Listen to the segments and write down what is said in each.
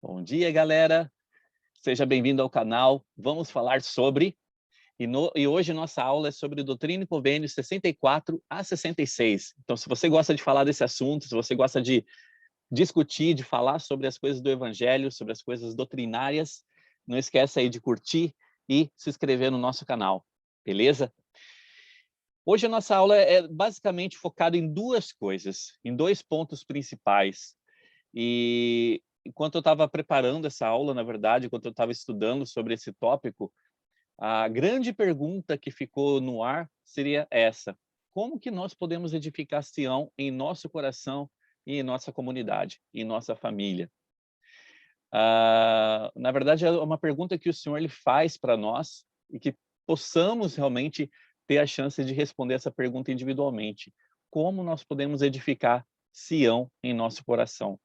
Bom dia, galera. Seja bem-vindo ao canal. Vamos falar sobre... E hoje nossa aula é sobre Doutrina e Convênios 64 a 66. Então, se você gosta de falar desse assunto, se você gosta de discutir, de falar sobre as coisas do Evangelho, sobre as coisas doutrinárias, não esqueça aí de curtir e se inscrever no nosso canal, beleza? Hoje a nossa aula é basicamente focada em duas coisas, em dois pontos principais. E enquanto eu estava preparando essa aula, na verdade, enquanto eu estava estudando sobre esse tópico, a grande pergunta que ficou no ar seria essa: como que nós podemos edificar Sião em nosso coração e em nossa comunidade, em nossa família? Na verdade, é uma pergunta que o Senhor ele faz para nós e que possamos realmente ter a chance de responder essa pergunta individualmente. Como nós podemos edificar Sião em nosso coração?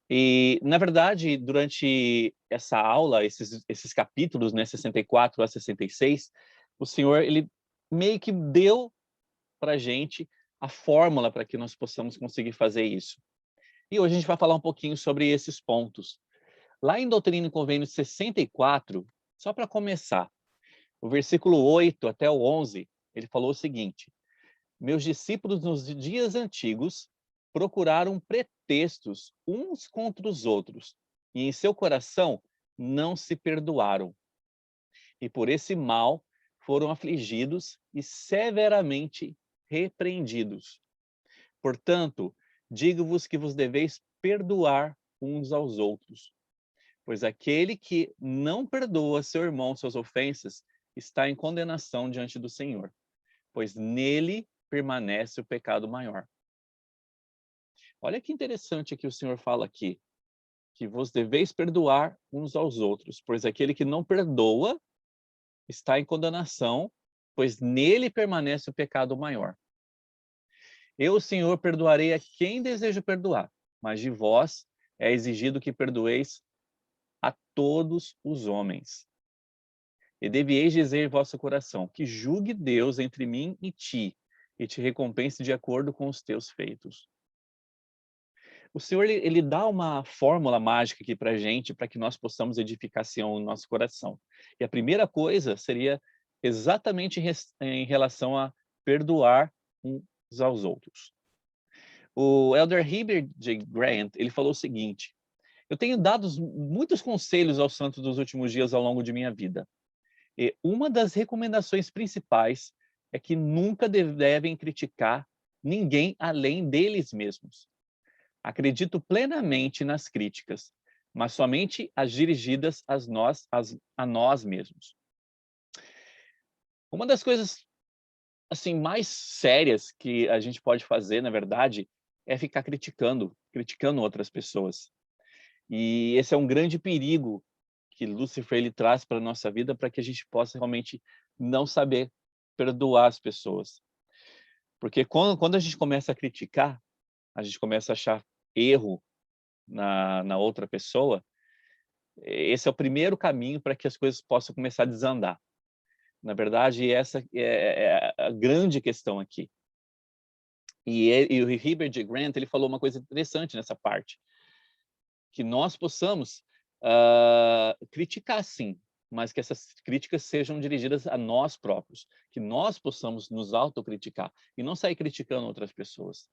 E, na verdade, durante essa aula, esses capítulos, né, 64 a 66, o Senhor, ele meio que deu para a gente a fórmula para que nós possamos conseguir fazer isso. E hoje a gente vai falar um pouquinho sobre esses pontos. Lá em Doutrina e Convênios 64, só para começar, o versículo 8 até o 11, ele falou o seguinte: meus discípulos nos dias antigos procuraram pretextos uns contra os outros, e em seu coração não se perdoaram. E por esse mal foram afligidos e severamente repreendidos. Portanto, digo-vos que vos deveis perdoar uns aos outros, pois aquele que não perdoa seu irmão suas ofensas está em condenação diante do Senhor, pois nele permanece o pecado maior. Olha que interessante que o Senhor fala aqui, que vos deveis perdoar uns aos outros, pois aquele que não perdoa está em condenação, pois nele permanece o pecado maior. Eu, Senhor, perdoarei a quem desejo perdoar, mas de vós é exigido que perdoeis a todos os homens. E devieis dizer em vosso coração, que julgue Deus entre mim e ti, e te recompense de acordo com os teus feitos. O Senhor, ele dá uma fórmula mágica aqui para a gente, para que nós possamos edificar Sião no nosso coração. E a primeira coisa seria exatamente em relação a perdoar uns aos outros. O Elder Heber J. Grant, ele falou o seguinte: eu tenho dado muitos conselhos aos santos dos últimos dias ao longo de minha vida. E uma das recomendações principais é que nunca devem criticar ninguém além deles mesmos. Acredito plenamente nas críticas, mas somente as dirigidas a nós mesmos. Uma das coisas assim mais sérias que a gente pode fazer, na verdade, é ficar criticando outras pessoas. E esse é um grande perigo que Lúcifer ele traz para a nossa vida, para que a gente possa realmente não saber perdoar as pessoas. Porque quando a gente começa a criticar, a gente começa a achar erro na outra pessoa, esse é o primeiro caminho para que as coisas possam começar a desandar. Na verdade, essa é a grande questão aqui. E o Heber J. Grant ele falou uma coisa interessante nessa parte, que nós possamos criticar sim, mas que essas críticas sejam dirigidas a nós próprios, que nós possamos nos autocriticar e não sair criticando outras pessoas.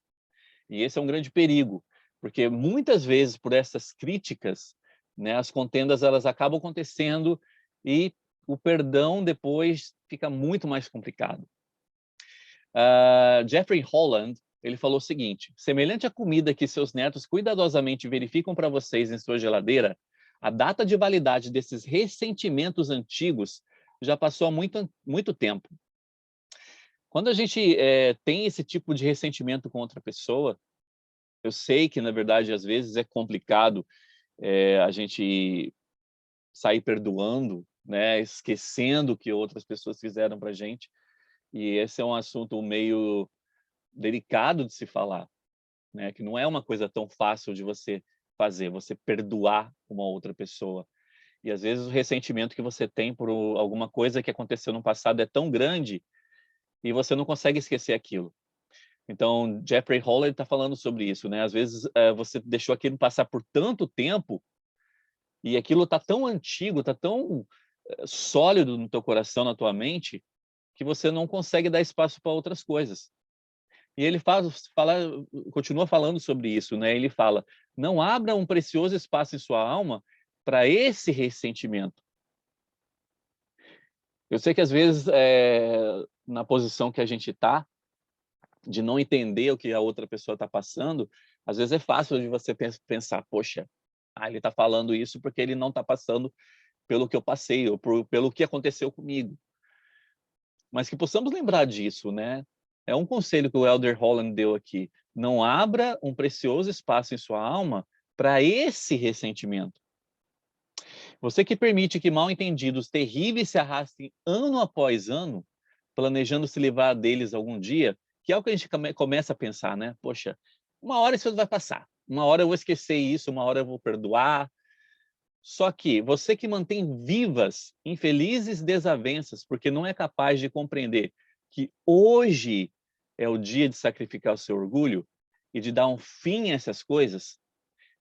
E esse é um grande perigo, porque muitas vezes por essas críticas, né, as contendas elas acabam acontecendo e o perdão depois fica muito mais complicado. Jeffrey Holland, ele falou o seguinte: semelhante à comida que seus netos cuidadosamente verificam para vocês em sua geladeira, a data de validade desses ressentimentos antigos já passou há muito tempo. Quando a gente tem esse tipo de ressentimento com outra pessoa, eu sei que, na verdade, às vezes é complicado a gente sair perdoando, né, esquecendo o que outras pessoas fizeram para a gente. E esse é um assunto meio delicado de se falar, né, que não é uma coisa tão fácil de você fazer, você perdoar uma outra pessoa. E às vezes o ressentimento que você tem por alguma coisa que aconteceu no passado é tão grande e você não consegue esquecer aquilo. Então, Jeffrey Holland está falando sobre isso, né? Às vezes você deixou aquilo passar por tanto tempo E aquilo está tão antigo, está tão sólido no teu coração, na tua mente, que você não consegue dar espaço para outras coisas. E ele continua falando sobre isso, né? Ele fala, não abra um precioso espaço em sua alma para esse ressentimento. Eu sei que às vezes, na posição que a gente está, de não entender o que a outra pessoa está passando, às vezes é fácil de você pensar, poxa, ele está falando isso porque ele não está passando pelo que eu passei, ou pelo que aconteceu comigo. Mas que possamos lembrar disso, né? É um conselho que o Elder Holland deu aqui. Não abra um precioso espaço em sua alma para esse ressentimento. Você que permite que mal-entendidos terríveis se arrastem ano após ano, planejando se livrar deles algum dia, que é o que a gente começa a pensar, né? Poxa, uma hora isso vai passar, uma hora eu vou esquecer isso, uma hora eu vou perdoar. Só que você que mantém vivas infelizes desavenças porque não é capaz de compreender que hoje é o dia de sacrificar o seu orgulho e de dar um fim a essas coisas,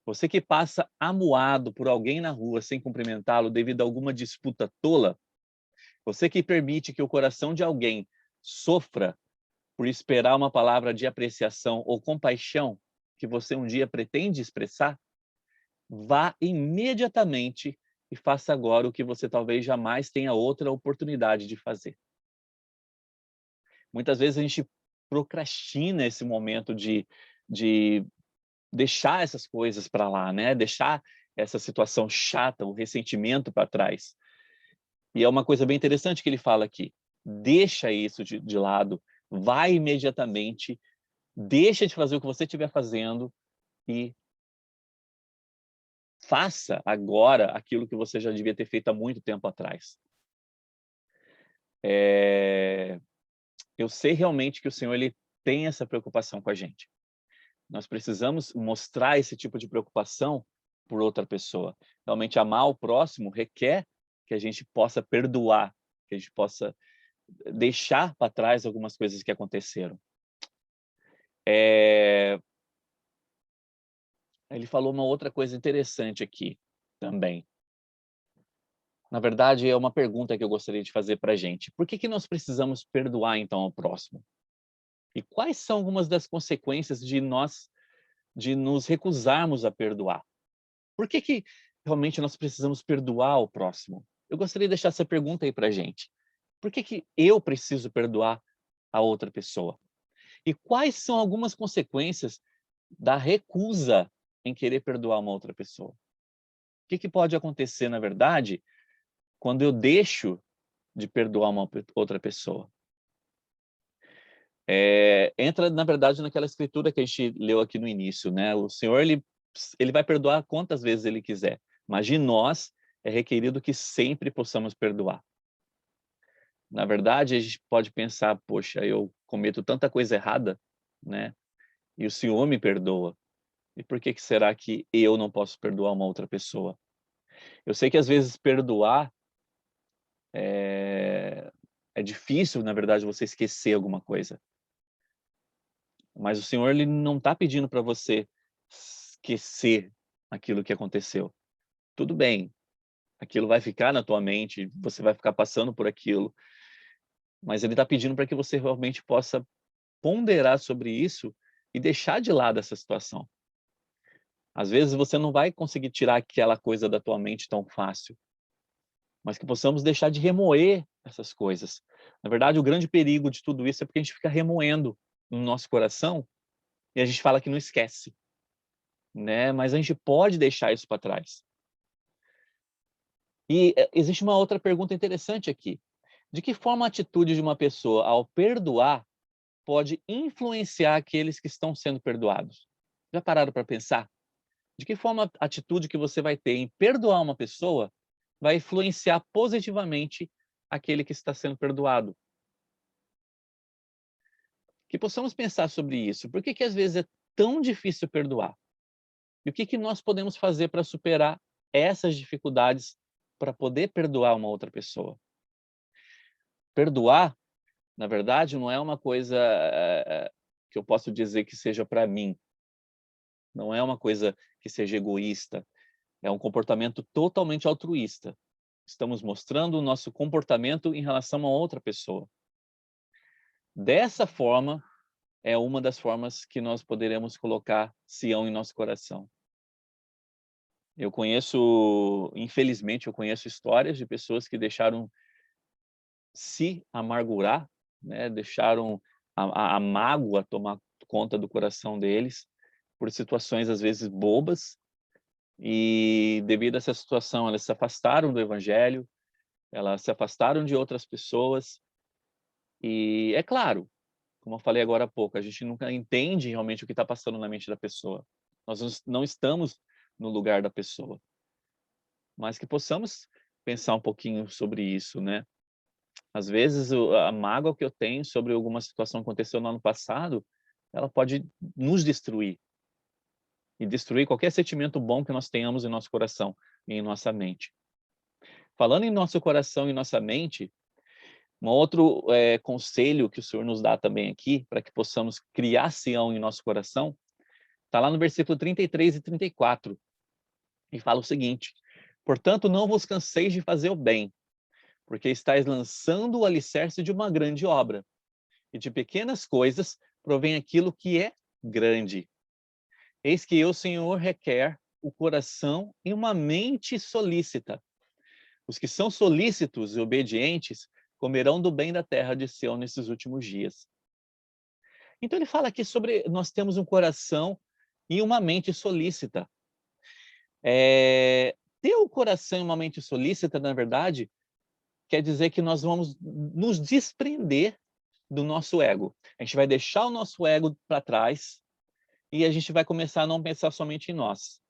você que passa amuado por alguém na rua sem cumprimentá-lo devido a alguma disputa tola, você que permite que o coração de alguém sofra por esperar uma palavra de apreciação ou compaixão que você um dia pretende expressar, vá imediatamente e faça agora o que você talvez jamais tenha outra oportunidade de fazer. Muitas vezes a gente procrastina esse momento de deixar essas coisas para lá, né? Deixar essa situação chata, o ressentimento para trás. E é uma coisa bem interessante que ele fala aqui. Deixa isso de lado, vai imediatamente, deixa de fazer o que você estiver fazendo e faça agora aquilo que você já devia ter feito há muito tempo atrás. Eu sei realmente que o Senhor ele tem essa preocupação com a gente. Nós precisamos mostrar esse tipo de preocupação por outra pessoa. Realmente amar o próximo requer que a gente possa perdoar, que a gente possa deixar para trás algumas coisas que aconteceram. Ele falou uma outra coisa interessante aqui também. Na verdade, é uma pergunta que eu gostaria de fazer para a gente. Por que nós precisamos perdoar, então, ao próximo? E quais são algumas das consequências de nos recusarmos a perdoar? Por que realmente nós precisamos perdoar o próximo? Eu gostaria de deixar essa pergunta aí para a gente. Por que eu preciso perdoar a outra pessoa? E quais são algumas consequências da recusa em querer perdoar uma outra pessoa? O que pode acontecer, na verdade, quando eu deixo de perdoar uma outra pessoa? Entra, na verdade, naquela escritura que a gente leu aqui no início, né? O Senhor, ele vai perdoar quantas vezes Ele quiser, mas de nós é requerido que sempre possamos perdoar. Na verdade, a gente pode pensar, poxa, eu cometo tanta coisa errada, né? E o Senhor me perdoa. E por que será que eu não posso perdoar uma outra pessoa? Eu sei que às vezes perdoar é difícil, na verdade, você esquecer alguma coisa. Mas o Senhor ele não está pedindo para você esquecer aquilo que aconteceu. Tudo bem, aquilo vai ficar na tua mente, você vai ficar passando por aquilo, mas Ele está pedindo para que você realmente possa ponderar sobre isso e deixar de lado essa situação. Às vezes você não vai conseguir tirar aquela coisa da tua mente tão fácil, mas que possamos deixar de remoer essas coisas. Na verdade, o grande perigo de tudo isso é porque a gente fica remoendo no nosso coração e a gente fala que não esquece, né? Mas a gente pode deixar isso para trás. E existe uma outra pergunta interessante aqui. De que forma a atitude de uma pessoa ao perdoar pode influenciar aqueles que estão sendo perdoados? Já pararam para pensar? De que forma a atitude que você vai ter em perdoar uma pessoa vai influenciar positivamente aquele que está sendo perdoado? Que possamos pensar sobre isso. Por que às vezes é tão difícil perdoar? E o que nós podemos fazer para superar essas dificuldades para poder perdoar uma outra pessoa? Perdoar, na verdade, não é uma coisa que eu posso dizer que seja para mim. Não é uma coisa que seja egoísta. É um comportamento totalmente altruísta. Estamos mostrando o nosso comportamento em relação a outra pessoa. Dessa forma, é uma das formas que nós poderemos colocar Sião em nosso coração. Infelizmente, eu conheço histórias de pessoas que deixaram se amargurar, né? Deixaram a mágoa tomar conta do coração deles por situações, às vezes, bobas, e devido a essa situação, elas se afastaram do evangelho, elas se afastaram de outras pessoas, e é claro, como eu falei agora há pouco, a gente nunca entende realmente o que está passando na mente da pessoa. Nós não estamos no lugar da pessoa, mas que possamos pensar um pouquinho sobre isso, né? Às vezes, a mágoa que eu tenho sobre alguma situação que aconteceu no ano passado, ela pode nos destruir, e destruir qualquer sentimento bom que nós tenhamos em nosso coração e em nossa mente. Falando em nosso coração e nossa mente, um outro conselho que o Senhor nos dá também aqui, para que possamos criar Sião em nosso coração, está lá no versículo 33 e 34, e fala o seguinte: portanto, não vos canseis de fazer o bem, porque estáis lançando o alicerce de uma grande obra, e de pequenas coisas provém aquilo que é grande. Eis que o Senhor requer o coração e uma mente solícita. Os que são solícitos e obedientes comerão do bem da terra de Sião nesses últimos dias. Então ele fala aqui sobre nós temos um coração e uma mente solícita. Ter o coração e uma mente solícita, na verdade, quer dizer que nós vamos nos desprender do nosso ego. A gente vai deixar o nosso ego para trás e a gente vai começar a não pensar somente em nós.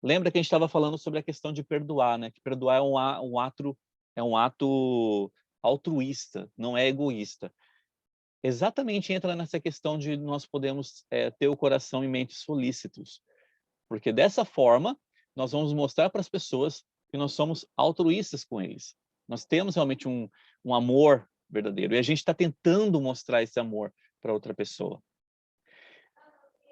Lembra que a gente estava falando sobre a questão de perdoar, né? Que perdoar é um ato altruísta, não é egoísta. Exatamente entra nessa questão de nós podemos ter o coração e mente solícitos, porque dessa forma nós vamos mostrar para as pessoas que nós somos altruístas com eles. Nós temos realmente um amor verdadeiro e a gente está tentando mostrar esse amor para outra pessoa.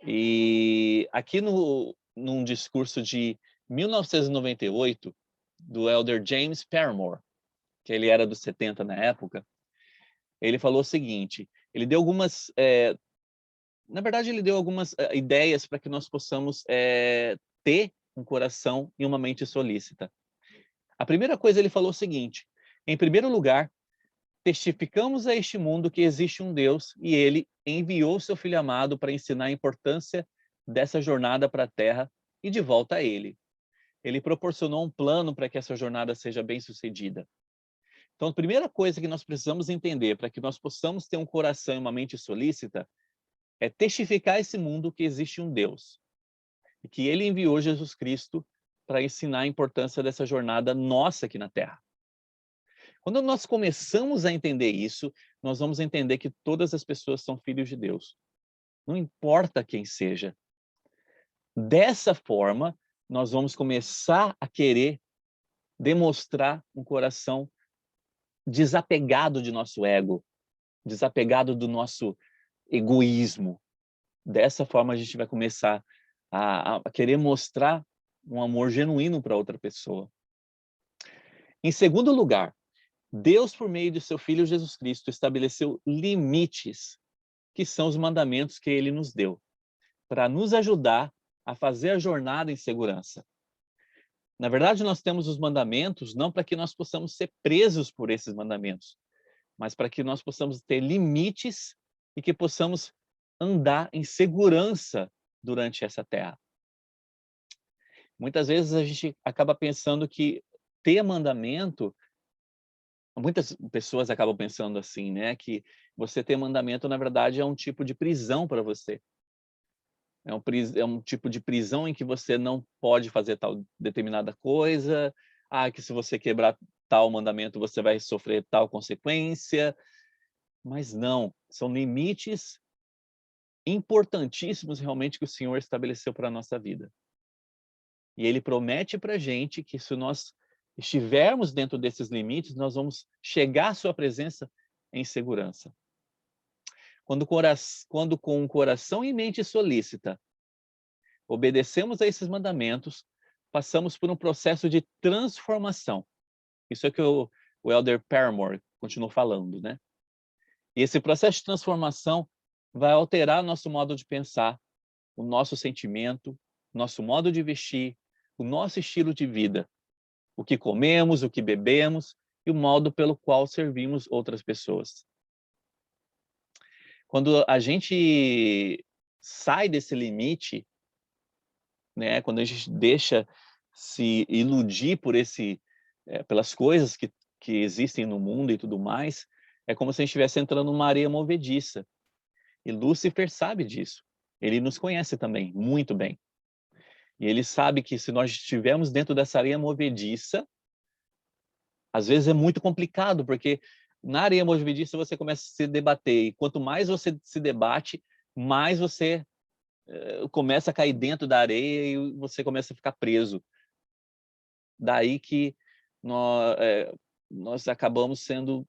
E aqui num discurso de 1998, do elder James Paramore, que ele era dos 70 na época, ele falou o seguinte, ele deu algumas, na verdade ele deu algumas ideias para que nós possamos ter um coração e uma mente solícita. A primeira coisa ele falou o seguinte: em primeiro lugar, testificamos a este mundo que existe um Deus e ele enviou seu Filho amado para ensinar a importância dessa jornada para a Terra e de volta a ele. Ele proporcionou um plano para que essa jornada seja bem-sucedida. Então, a primeira coisa que nós precisamos entender para que nós possamos ter um coração e uma mente solícita é testificar a esse mundo que existe um Deus e que ele enviou Jesus Cristo para ensinar a importância dessa jornada nossa aqui na Terra. Quando nós começamos a entender isso, nós vamos entender que todas as pessoas são filhos de Deus. Não importa quem seja. Dessa forma, nós vamos começar a querer demonstrar um coração desapegado de nosso ego, desapegado do nosso egoísmo. Dessa forma, a gente vai começar a querer mostrar um amor genuíno para outra pessoa. Em segundo lugar, Deus, por meio de seu Filho Jesus Cristo, estabeleceu limites, que são os mandamentos que ele nos deu, para nos ajudar a fazer a jornada em segurança. Na verdade, nós temos os mandamentos não para que nós possamos ser presos por esses mandamentos, mas para que nós possamos ter limites e que possamos andar em segurança durante essa terra. Muitas vezes a gente acaba pensando que ter mandamento, muitas pessoas acabam pensando assim, né? Que você ter mandamento, na verdade, é um tipo de prisão para você. É um tipo de prisão em que você não pode fazer tal determinada coisa, que se você quebrar tal mandamento, você vai sofrer tal consequência. Mas não, são limites importantíssimos realmente que o Senhor estabeleceu para a nossa vida. E Ele promete para a gente que se nós estivermos dentro desses limites, nós vamos chegar à sua presença em segurança. Quando com o coração e mente solícita, obedecemos a esses mandamentos, passamos por um processo de transformação. Isso é que o Elder Paramore continuou falando, né? E esse processo de transformação vai alterar nosso modo de pensar, o nosso sentimento, nosso modo de vestir, o nosso estilo de vida, o que comemos, o que bebemos e o modo pelo qual servimos outras pessoas. Quando a gente sai desse limite, né, quando a gente deixa se iludir por pelas coisas que existem no mundo e tudo mais, é como se a gente estivesse entrando numa areia movediça. E Lúcifer sabe disso. Ele nos conhece também, muito bem. E ele sabe que se nós estivermos dentro dessa areia movediça, às vezes é muito complicado, porque na areia movediça você começa a se debater. E quanto mais você se debate, mais você começa a cair dentro da areia e você começa a ficar preso. Daí que nós acabamos sendo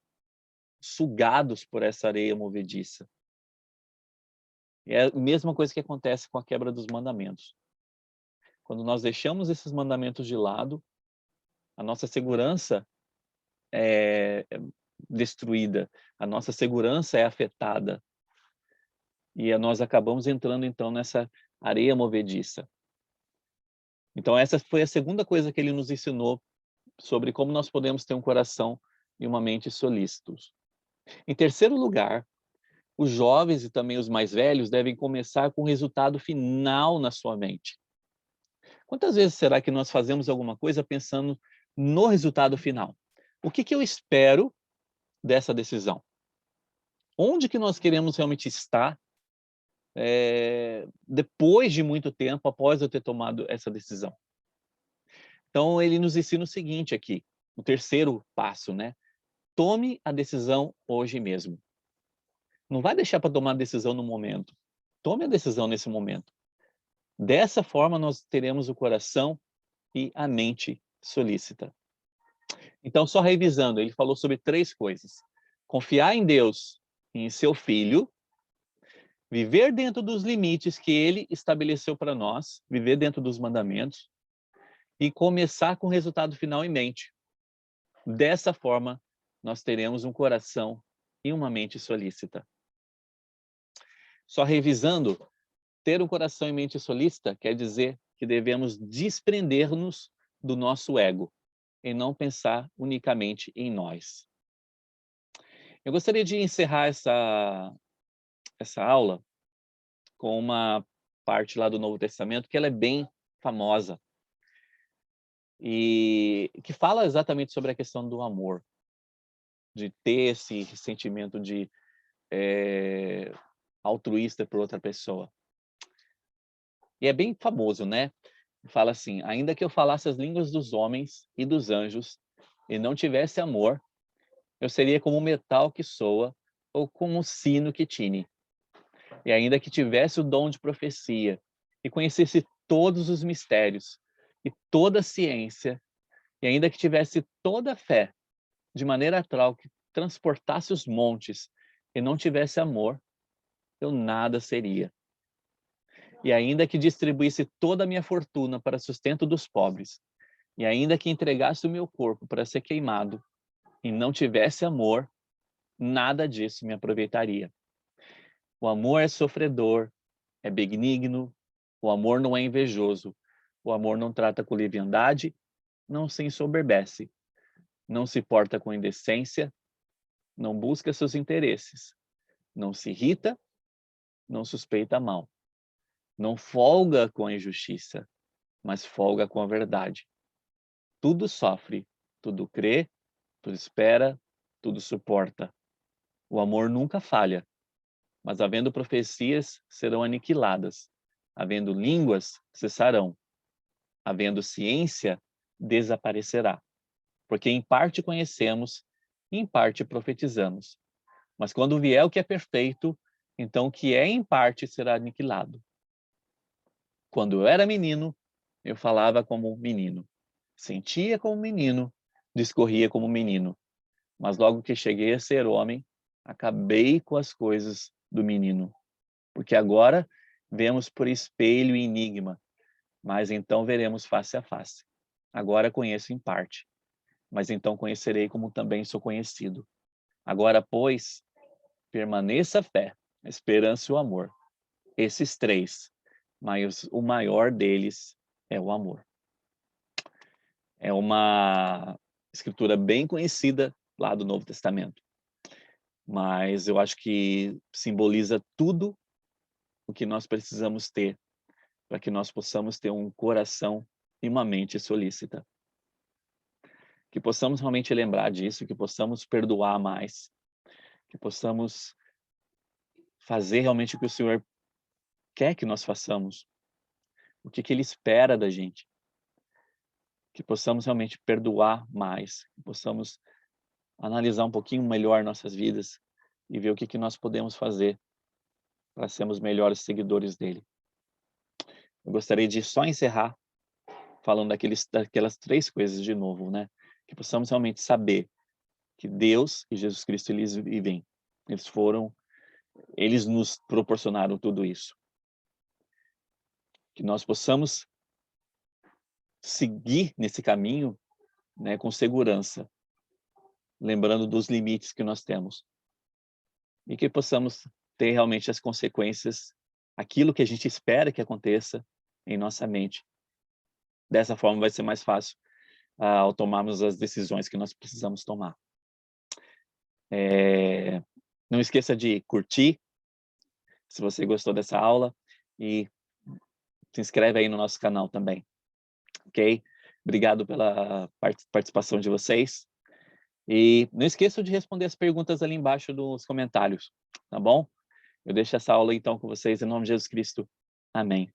sugados por essa areia movediça. É a mesma coisa que acontece com a quebra dos mandamentos. Quando nós deixamos esses mandamentos de lado, a nossa segurança é destruída, a nossa segurança é afetada. E nós acabamos entrando, então, nessa areia movediça. Então, essa foi a segunda coisa que ele nos ensinou sobre como nós podemos ter um coração e uma mente solícitos. Em terceiro lugar, os jovens e também os mais velhos devem começar com o resultado final na sua mente. Quantas vezes será que nós fazemos alguma coisa pensando no resultado final? O que eu espero dessa decisão? Onde que nós queremos realmente estar depois de muito tempo, após eu ter tomado essa decisão? Então, ele nos ensina o seguinte aqui, o terceiro passo, né? Tome a decisão hoje mesmo. Não vai deixar para tomar a decisão no momento. Tome a decisão nesse momento. Dessa forma, nós teremos o coração e a mente solícita. Então, só revisando, ele falou sobre 3 coisas. Confiar em Deus e em seu Filho, viver dentro dos limites que ele estabeleceu para nós, viver dentro dos mandamentos, e começar com o resultado final em mente. Dessa forma, nós teremos um coração e uma mente solícita. Só revisando, ter um coração e mente solícita quer dizer que devemos desprender-nos do nosso ego e não pensar unicamente em nós. Eu gostaria de encerrar essa aula com uma parte lá do Novo Testamento que ela é bem famosa e que fala exatamente sobre a questão do amor, de ter esse sentimento de altruísta por outra pessoa. E é bem famoso, né? Fala assim, ainda que eu falasse as línguas dos homens e dos anjos e não tivesse amor, eu seria como um metal que soa ou como um sino que tine. E ainda que tivesse o dom de profecia e conhecesse todos os mistérios e toda a ciência, e ainda que tivesse toda a fé, de maneira tal que transportasse os montes e não tivesse amor, eu nada seria. E ainda que distribuísse toda a minha fortuna para sustento dos pobres, e ainda que entregasse o meu corpo para ser queimado, e não tivesse amor, nada disso me aproveitaria. O amor é sofredor, é benigno, o amor não é invejoso, o amor não trata com leviandade, não se ensoberbece, não se porta com indecência, não busca seus interesses, não se irrita, não suspeita mal, não folga com a injustiça, mas folga com a verdade. Tudo sofre, tudo crê, tudo espera, tudo suporta. O amor nunca falha, mas havendo profecias, serão aniquiladas. Havendo línguas, cessarão. Havendo ciência, desaparecerá. Porque em parte conhecemos, em parte profetizamos. Mas quando vier o que é perfeito, então o que é em parte será aniquilado. Quando eu era menino, eu falava como menino. Sentia como menino, discorria como menino. Mas logo que cheguei a ser homem, acabei com as coisas do menino. Porque agora vemos por espelho e enigma, mas então veremos face a face. Agora conheço em parte, mas então conhecerei como também sou conhecido. Agora, pois, permaneça a fé, a esperança e o amor. Esses três, mas o maior deles é o amor. É uma escritura bem conhecida lá do Novo Testamento, mas eu acho que simboliza tudo o que nós precisamos ter para que nós possamos ter um coração e uma mente solícita. Que possamos realmente lembrar disso, que possamos perdoar mais, que possamos fazer realmente o que o Senhor quer que nós façamos, o que Ele espera da gente. Que possamos realmente perdoar mais, que possamos analisar um pouquinho melhor nossas vidas e ver o que nós podemos fazer para sermos melhores seguidores dele. Eu gostaria de só encerrar falando daquelas três coisas de novo, né? Que possamos realmente saber que Deus e Jesus Cristo, eles vivem. Eles nos proporcionaram tudo isso. Que nós possamos seguir nesse caminho, né, com segurança, lembrando dos limites que nós temos. E que possamos ter realmente as consequências, aquilo que a gente espera que aconteça em nossa mente. Dessa forma vai ser mais fácil ao tomarmos as decisões que nós precisamos tomar. Não esqueça de curtir, se você gostou dessa aula, e se inscreve aí no nosso canal também, ok? Obrigado pela participação de vocês. E não esqueçam de responder as perguntas ali embaixo nos comentários, tá bom? Eu deixo essa aula então com vocês em nome de Jesus Cristo. Amém.